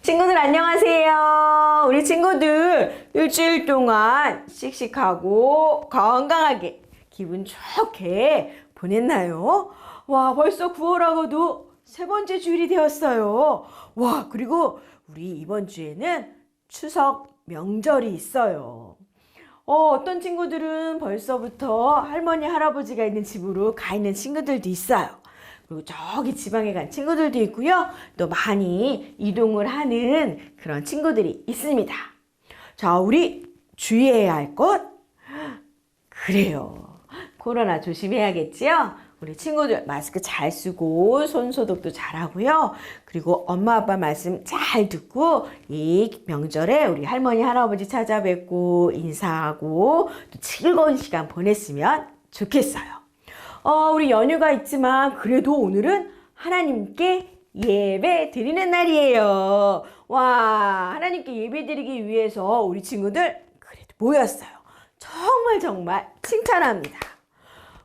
친구들 안녕하세요. 우리 친구들 일주일 동안 씩씩하고 건강하게 기분 좋게 보냈나요? 와, 벌써 9월하고도 세 번째 주일이 되었어요. 와, 그리고 우리 이번 주에는 추석 명절이 있어요. 어떤 친구들은 벌써부터 할머니, 할아버지가 있는 집으로 가 있는 친구들도 있어요. 그리고 저기 지방에 간 친구들도 있고요. 또 많이 이동을 하는 그런 친구들이 있습니다. 자, 우리 주의해야 할 것? 그래요. 코로나 조심해야겠지요? 우리 친구들 마스크 잘 쓰고 손 소독도 잘 하고요. 그리고 엄마 아빠 말씀 잘 듣고 이 명절에 우리 할머니 할아버지 찾아뵙고 인사하고 또 즐거운 시간 보냈으면 좋겠어요. 우리 연휴가 있지만 그래도 오늘은 하나님께 예배 드리는 날이에요. 와, 하나님께 예배 드리기 위해서 우리 친구들 그래도 모였어요. 정말 칭찬합니다.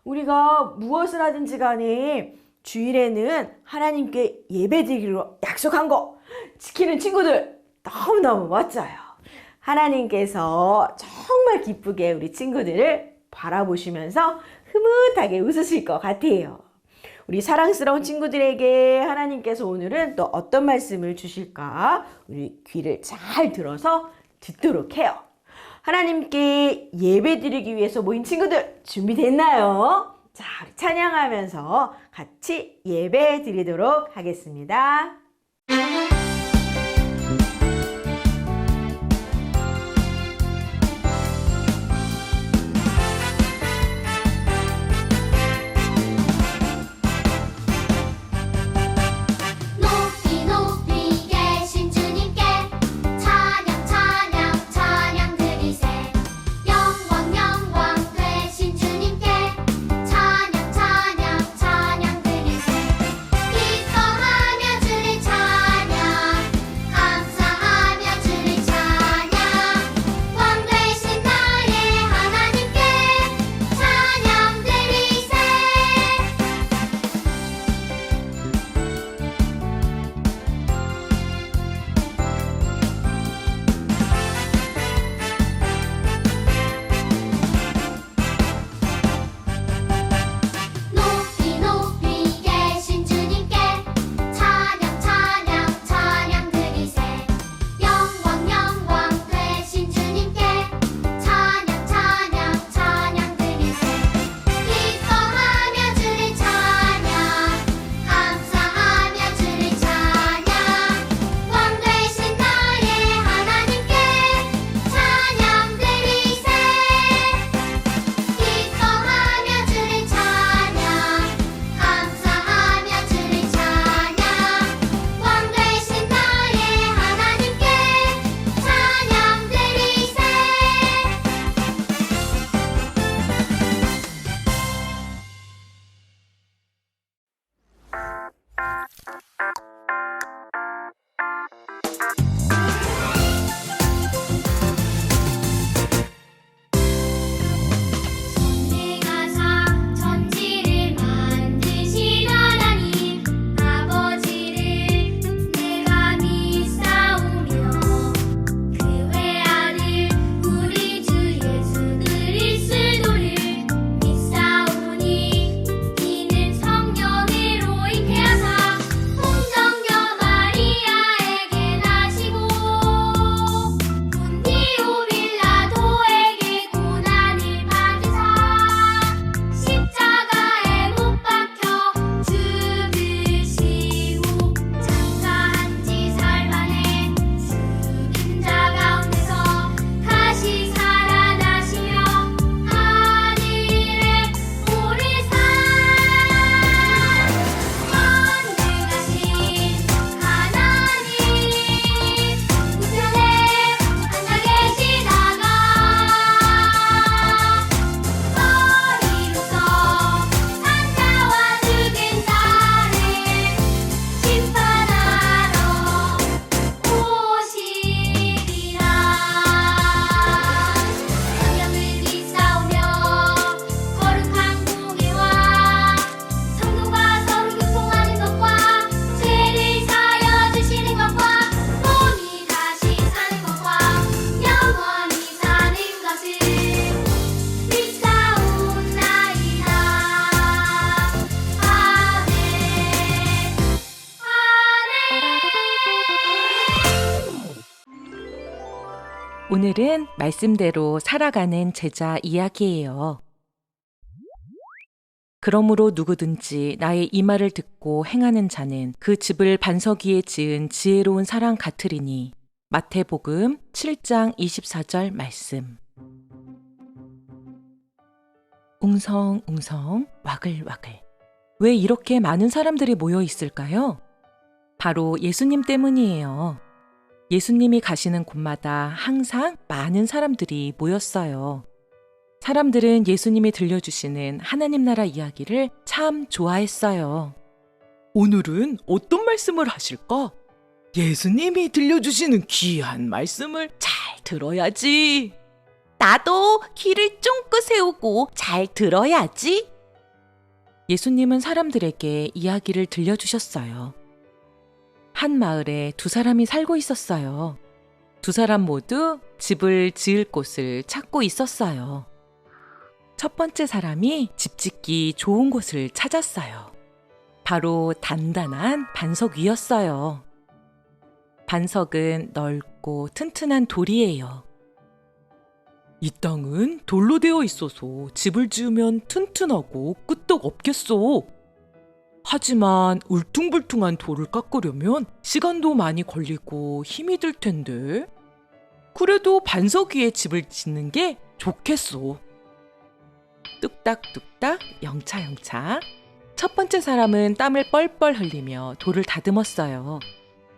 우리가 무엇을 하든지 간에 주일에는 하나님께 예배 드리기로 약속한 거 지키는 친구들 너무너무 멋져요. 하나님께서 정말 기쁘게 우리 친구들을 바라보시면서 흐뭇하게 웃으실 것 같아요. 우리 사랑스러운 친구들에게 하나님께서 오늘은 또 어떤 말씀을 주실까? 우리 귀를 잘 들어서 듣도록 해요. 하나님께 예배 드리기 위해서 모인 친구들 준비됐나요? 자, 우리 찬양하면서 같이 예배 드리도록 하겠습니다. 기뻐하며 주를 찬양 오늘은 말씀대로 살아가는 제자 이야기예요. 그러므로 누구든지 나의 이 말을 듣고 행하는 자는 그 집을 반석 위에 지은 지혜로운 사람 같으리니. 마태복음 7장 24절 말씀. 웅성웅성 와글와글. 왜 이렇게 많은 사람들이 모여 있을까요? 바로 예수님 때문이에요. 예수님이 가시는 곳마다 항상 많은 사람들이 모였어요. 사람들은 예수님이 들려주시는 하나님 나라 이야기를 참 좋아했어요. 오늘은 어떤 말씀을 하실까? 예수님이 들려주시는 귀한 말씀을 잘 들어야지. 나도 귀를 쫑긋 세우고 잘 들어야지. 예수님은 사람들에게 이야기를 들려주셨어요. 한 마을에 두 사람이 살고 있었어요. 두 사람 모두 집을 지을 곳을 찾고 있었어요. 첫 번째 사람이 집 짓기 좋은 곳을 찾았어요. 바로 단단한 반석 위였어요. 반석은 넓고 튼튼한 돌이에요. 이 땅은 돌로 되어 있어서 집을 지으면 튼튼하고 끄떡 없겠어. 하지만 울퉁불퉁한 돌을 깎으려면 시간도 많이 걸리고 힘이 들 텐데. 그래도 반석 위에 집을 짓는 게 좋겠어. 뚝딱뚝딱 영차영차. 첫 번째 사람은 땀을 뻘뻘 흘리며 돌을 다듬었어요.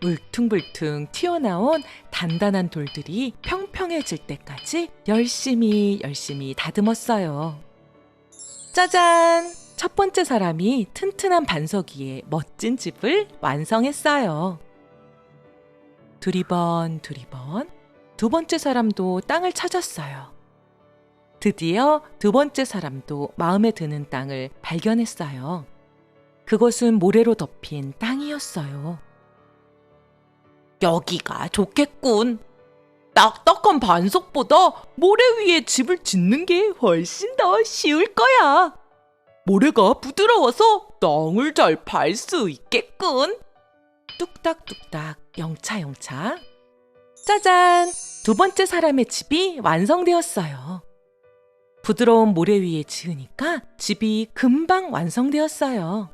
울퉁불퉁 튀어나온 단단한 돌들이 평평해질 때까지 열심히 다듬었어요. 짜잔! 첫 번째 사람이 튼튼한 반석 위에 멋진 집을 완성했어요. 두리번 두 번째 사람도 땅을 찾았어요. 드디어 두 번째 사람도 마음에 드는 땅을 발견했어요. 그것은 모래로 덮인 땅이었어요. 여기가 좋겠군. 딱딱한 반석보다 모래 위에 집을 짓는 게 훨씬 더 쉬울 거야. 모래가 부드러워서 땅을 잘 밟을 수 있겠군. 뚝딱뚝딱 영차영차. 짜잔! 두 번째 사람의 집이 완성되었어요. 부드러운 모래 위에 지으니까 집이 금방 완성되었어요.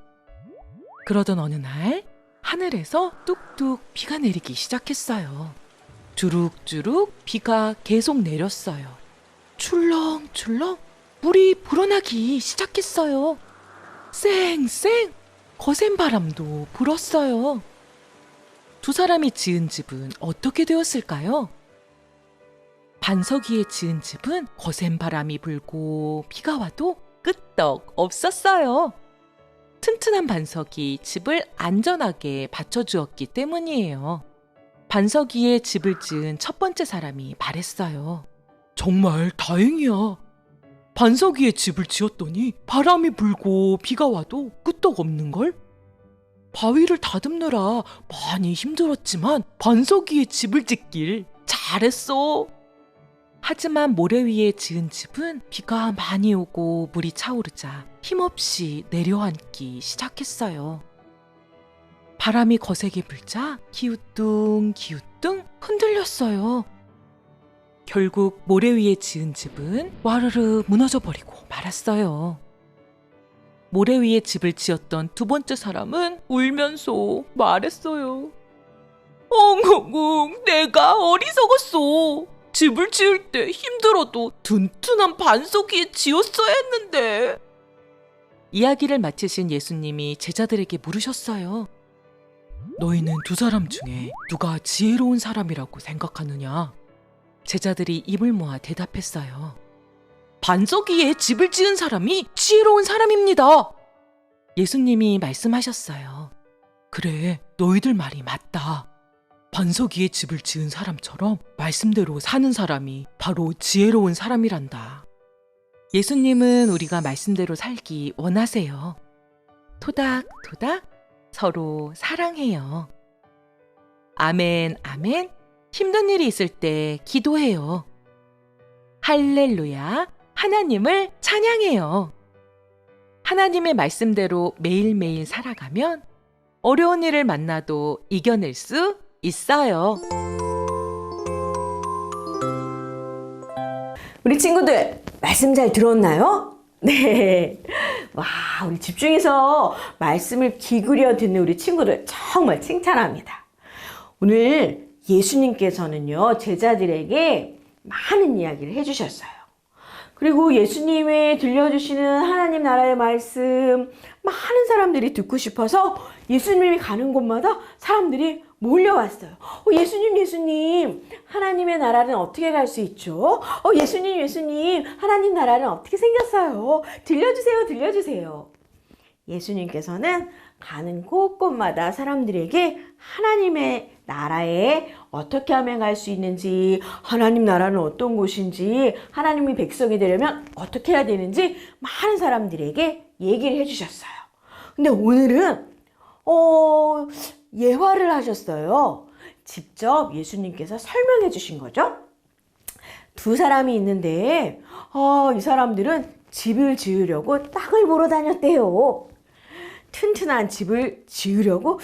그러던 어느 날 하늘에서 뚝뚝 비가 내리기 시작했어요. 주룩주룩 비가 계속 내렸어요. 출렁출렁 물이 불어나기 시작했어요. 쌩쌩 거센 바람도 불었어요. 두 사람이 지은 집은 어떻게 되었을까요? 반석 위에 지은 집은 거센 바람이 불고 비가 와도 끄떡 없었어요. 튼튼한 반석이 집을 안전하게 받쳐주었기 때문이에요. 반석 위에 집을 지은 첫 번째 사람이 말했어요. 정말 다행이야. 반석 위에 집을 지었더니 바람이 불고 비가 와도 끄떡 없는걸? 바위를 다듬느라 많이 힘들었지만 반석 위에 집을 짓길 잘했어. 하지만 모래 위에 지은 집은 비가 많이 오고 물이 차오르자 힘없이 내려앉기 시작했어요. 바람이 거세게 불자 기우뚱 흔들렸어요. 결국 모래 위에 지은 집은 와르르 무너져버리고 말았어요. 모래 위에 집을 지었던 두 번째 사람은 울면서 말했어요. 엉엉엉, 내가 어리석었어. 집을 지을 때 힘들어도 튼튼한 반석 위에 지었어야 했는데. 이야기를 마치신 예수님이 제자들에게 물으셨어요. 너희는 두 사람 중에 누가 지혜로운 사람이라고 생각하느냐? 제자들이 입을 모아 대답했어요. 반석 위에 집을 지은 사람이 지혜로운 사람입니다. 예수님이 말씀하셨어요. 그래, 너희들 말이 맞다. 반석 위에 집을 지은 사람처럼 말씀대로 사는 사람이 바로 지혜로운 사람이란다. 예수님은 우리가 말씀대로 살기 원하세요. 토닥토닥 서로 사랑해요. 아멘, 아멘. 힘든 일이 있을 때 기도해요. 할렐루야, 하나님을 찬양해요. 하나님의 말씀대로 매일매일 살아가면 어려운 일을 만나도 이겨낼 수 있어요. 우리 친구들, 말씀 잘 들었나요? 네. 와, 우리 집중해서 말씀을 기울여 듣는 우리 친구들 정말 칭찬합니다. 오늘 예수님께서는요, 제자들에게 많은 이야기를 해주셨어요. 그리고 예수님의 들려주시는 하나님 나라의 말씀, 많은 사람들이 듣고 싶어서 예수님이 가는 곳마다 사람들이 몰려왔어요. 예수님, 하나님의 나라는 어떻게 갈 수 있죠? 예수님, 하나님 나라는 어떻게 생겼어요? 들려주세요. 예수님께서는 가는 곳곳마다 사람들에게 하나님의 나라에 어떻게 하면 갈 수 있는지, 하나님 나라는 어떤 곳인지, 하나님의 백성이 되려면 어떻게 해야 되는지 많은 사람들에게 얘기를 해주셨어요. 근데 오늘은 예화를 하셨어요. 직접 예수님께서 설명해 주신 거죠. 두 사람이 있는데 이 사람들은 집을 지으려고 땅을 보러 다녔대요. 튼튼한 집을 지으려고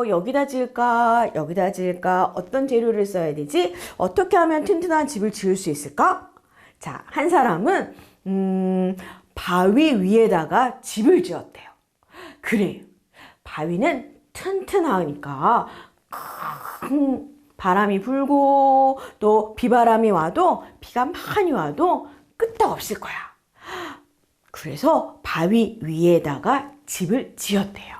여기다 지을까 어떤 재료를 써야 되지, 어떻게 하면 튼튼한 집을 지을 수 있을까. 자, 한 사람은 바위 위에다가 집을 지었대요. 그래요. 바위는 튼튼하니까 큰 바람이 불고 또 비바람이 와도, 비가 많이 와도 끄떡없을 거야. 그래서 바위 위에다가 집을 지었대요.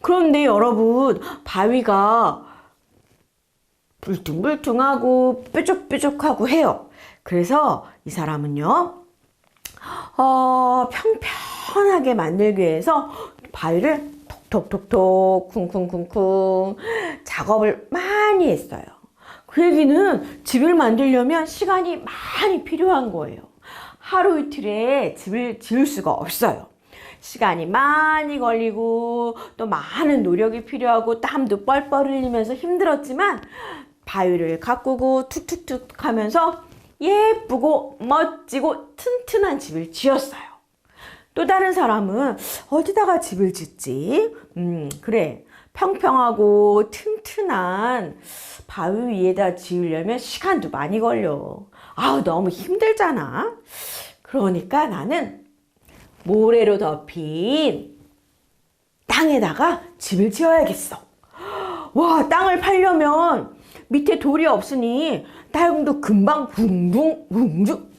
그런데 여러분, 바위가 불퉁불퉁하고 뾰족뾰족하고 해요. 그래서 이 사람은요, 평평하게 만들기 위해서 바위를 톡톡톡톡 쿵쿵쿵쿵 작업을 많이 했어요. 그 얘기는 집을 만들려면 시간이 많이 필요한 거예요. 하루 이틀에 집을 지을 수가 없어요. 시간이 많이 걸리고 또 많은 노력이 필요하고 땀도 뻘뻘 흘리면서 힘들었지만 바위를 가꾸고 툭툭툭 하면서 예쁘고 멋지고 튼튼한 집을 지었어요. 또 다른 사람은 어디다가 집을 짓지? 그래. 평평하고 튼튼한 바위 위에다 지으려면 시간도 많이 걸려. 너무 힘들잖아. 그러니까 나는 모래로 덮인 땅에다가 집을 지어야겠어. 와, 땅을 팔려면 밑에 돌이 없으니 땅도 금방 붕붕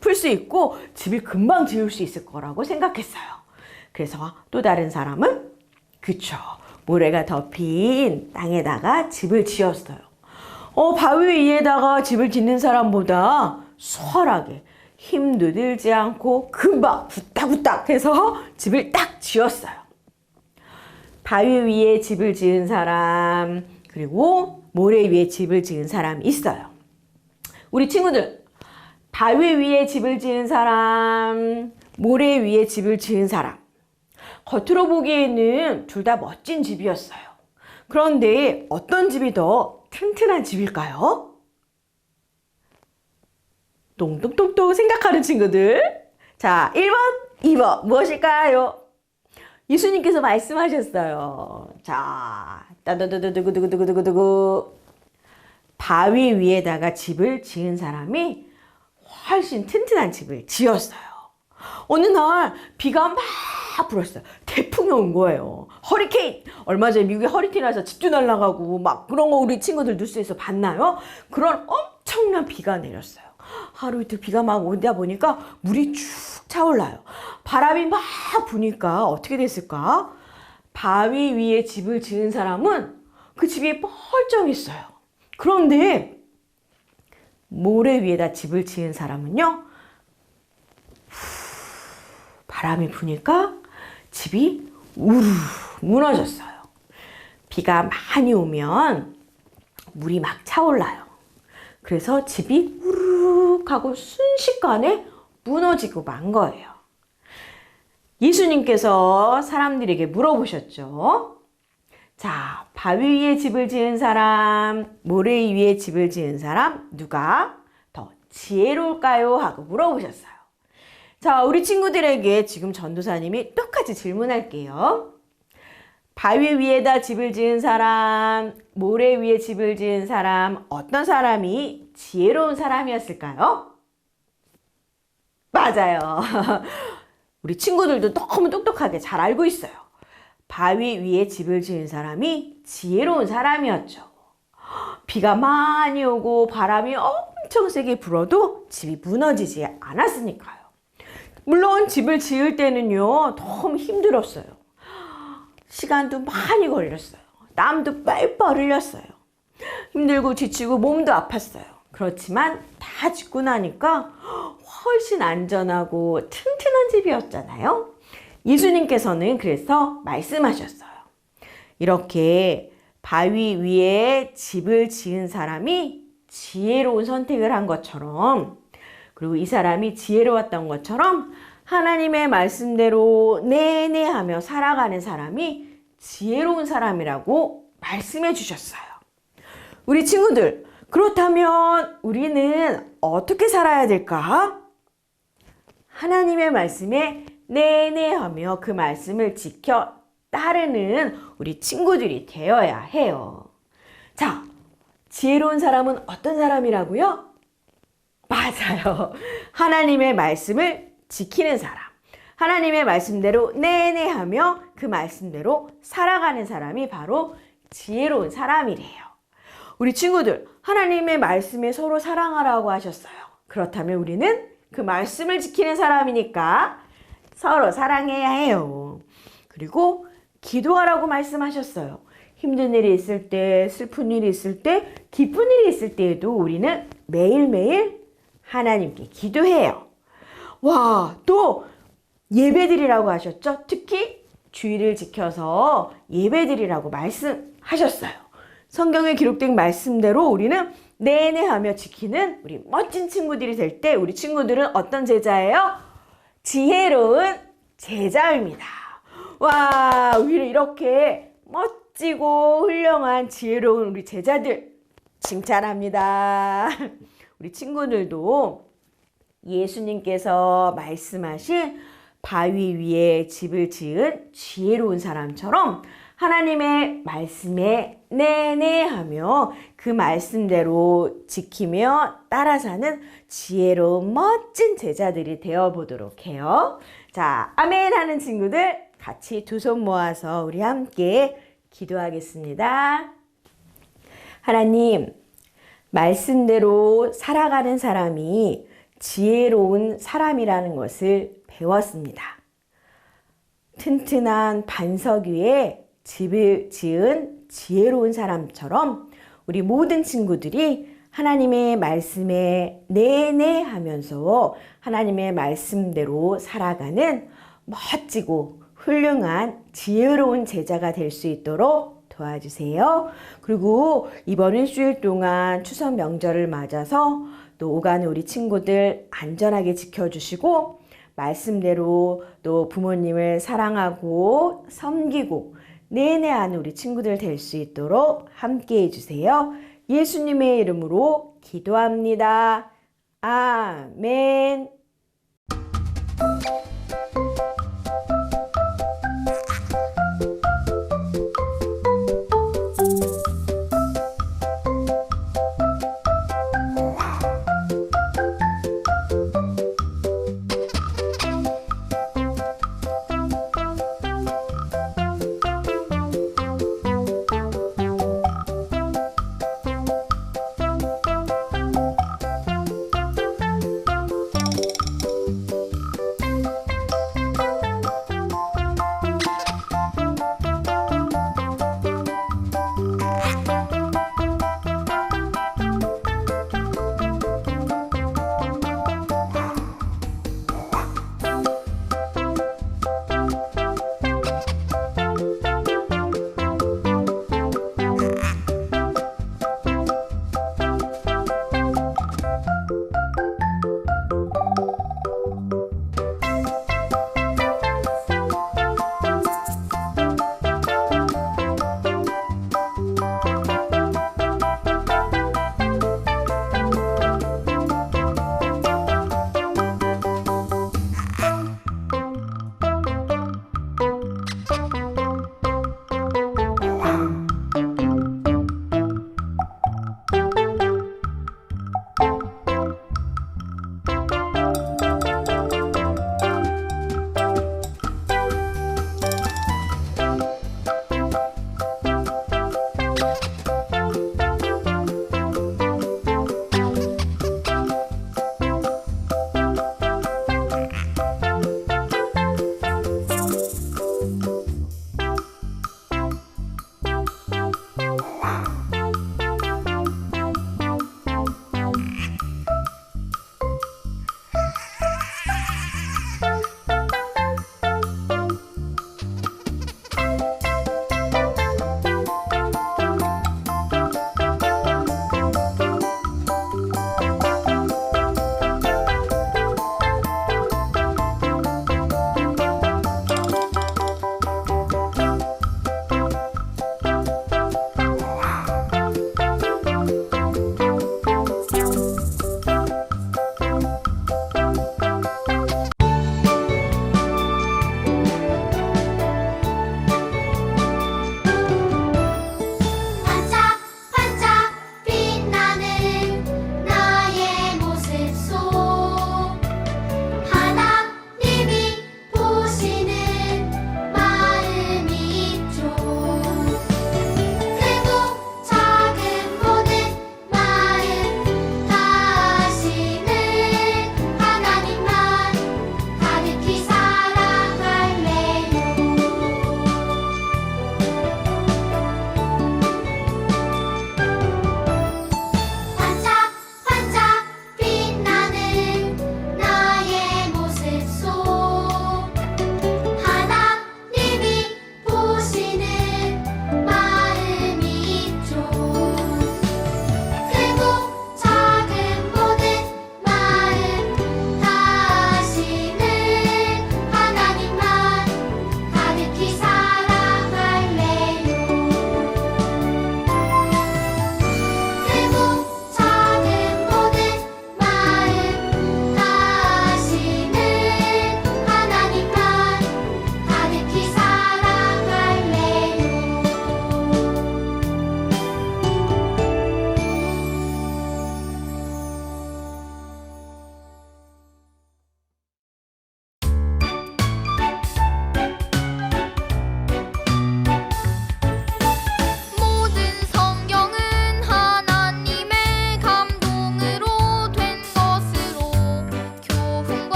풀 수 있고 집을 금방 지을 수 있을 거라고 생각했어요. 그래서 또 다른 사람은 그쵸, 모래가 덮인 땅에다가 집을 지었어요. 바위 위에다가 집을 짓는 사람보다 수월하게 힘도 들지 않고 금방 후딱후딱 해서 집을 딱 지었어요. 바위 위에 집을 지은 사람, 그리고 모래 위에 집을 지은 사람이 있어요. 우리 친구들, 바위 위에 집을 지은 사람, 모래 위에 집을 지은 사람, 겉으로 보기에는 둘 다 멋진 집이었어요. 그런데 어떤 집이 더 튼튼한 집일까요? 똥똥똥똥 생각하는 친구들. 자, 1번, 2번 무엇일까요? 예수님께서 말씀하셨어요. 자, 따두두두두두두두두두. 바위 위에다가 집을 지은 사람이 훨씬 튼튼한 집을 지었어요. 어느 날 비가 막 불었어요. 태풍이 온 거예요. 허리케인! 얼마 전에 미국에 허리케인 와서 집도 날아가고 막 그런 거 우리 친구들 뉴스에서 봤나요? 그런 엄청난 비가 내렸어요. 하루 이틀 비가 막 오다 보니까 물이 쭉 차올라요. 바람이 막 부니까 어떻게 됐을까? 바위 위에 집을 지은 사람은 그 집이 뻘쩡했어요. 그런데 모래 위에다 집을 지은 사람은요, 바람이 부니까 집이 우르르 무너졌어요. 비가 많이 오면 물이 막 차올라요. 그래서 집이 우르르 하고 순식간에 무너지고 만 거예요. 예수님께서 사람들에게 물어보셨죠. 자, 바위 위에 집을 지은 사람, 모래 위에 집을 지은 사람, 누가 더 지혜로울까요? 하고 물어보셨어요. 자, 우리 친구들에게 지금 전도사님이 똑같이 질문할게요. 바위 위에다 집을 지은 사람, 모래 위에 집을 지은 사람, 어떤 사람이 지혜로운 사람이었을까요? 맞아요. 우리 친구들도 너무 똑똑하게 잘 알고 있어요. 바위 위에 집을 지은 사람이 지혜로운 사람이었죠. 비가 많이 오고 바람이 엄청 세게 불어도 집이 무너지지 않았으니까요. 물론 집을 지을 때는요, 너무 힘들었어요. 시간도 많이 걸렸어요. 땀도 뻘뻘 흘렸어요. 힘들고 지치고 몸도 아팠어요. 그렇지만 다 짓고 나니까 훨씬 안전하고 튼튼한 집이었잖아요. 예수님께서는 그래서 말씀하셨어요. 이렇게 바위 위에 집을 지은 사람이 지혜로운 선택을 한 것처럼, 그리고 이 사람이 지혜로웠던 것처럼 하나님의 말씀대로 네네 하며 살아가는 사람이 지혜로운 사람이라고 말씀해 주셨어요. 우리 친구들, 그렇다면 우리는 어떻게 살아야 될까? 하나님의 말씀에 네네 하며 그 말씀을 지켜 따르는 우리 친구들이 되어야 해요. 자, 지혜로운 사람은 어떤 사람이라고요? 맞아요. 하나님의 말씀을 지키는 사람. 하나님의 말씀대로 네네 하며 그 말씀대로 살아가는 사람이 바로 지혜로운 사람이래요. 우리 친구들, 하나님의 말씀에 서로 사랑하라고 하셨어요. 그렇다면 우리는 그 말씀을 지키는 사람이니까 서로 사랑해야 해요. 그리고 기도하라고 말씀하셨어요. 힘든 일이 있을 때, 슬픈 일이 있을 때, 기쁜 일이 있을 때에도 우리는 매일매일 하나님께 기도해요. 와, 또 예배드리라고 하셨죠? 특히 주일을 지켜서 예배드리라고 말씀하셨어요. 성경에 기록된 말씀대로 우리는 네네 하며 지키는 우리 멋진 친구들이 될 때 우리 친구들은 어떤 제자예요? 지혜로운 제자입니다. 와, 우리 이렇게 멋지고 훌륭한 지혜로운 우리 제자들 칭찬합니다. 우리 친구들도 예수님께서 말씀하신 바위 위에 집을 지은 지혜로운 사람처럼 하나님의 말씀에 네네 하며 그 말씀대로 지키며 따라 사는 지혜로운 멋진 제자들이 되어보도록 해요. 자, 아멘 하는 친구들 같이 두 손 모아서 우리 함께 기도하겠습니다. 하나님, 말씀대로 살아가는 사람이 지혜로운 사람이라는 것을 배웠습니다. 튼튼한 반석 위에 집을 지은 지혜로운 사람처럼 우리 모든 친구들이 하나님의 말씀에 네네 하면서 하나님의 말씀대로 살아가는 멋지고 훌륭한 지혜로운 제자가 될 수 있도록 도와주세요. 그리고 이번 일주일 동안 추석 명절을 맞아서 또 오가는 우리 친구들 안전하게 지켜주시고 말씀대로 또 부모님을 사랑하고 섬기고 내내 하는 우리 친구들 될 수 있도록 함께 해주세요. 예수님의 이름으로 기도합니다. 아멘.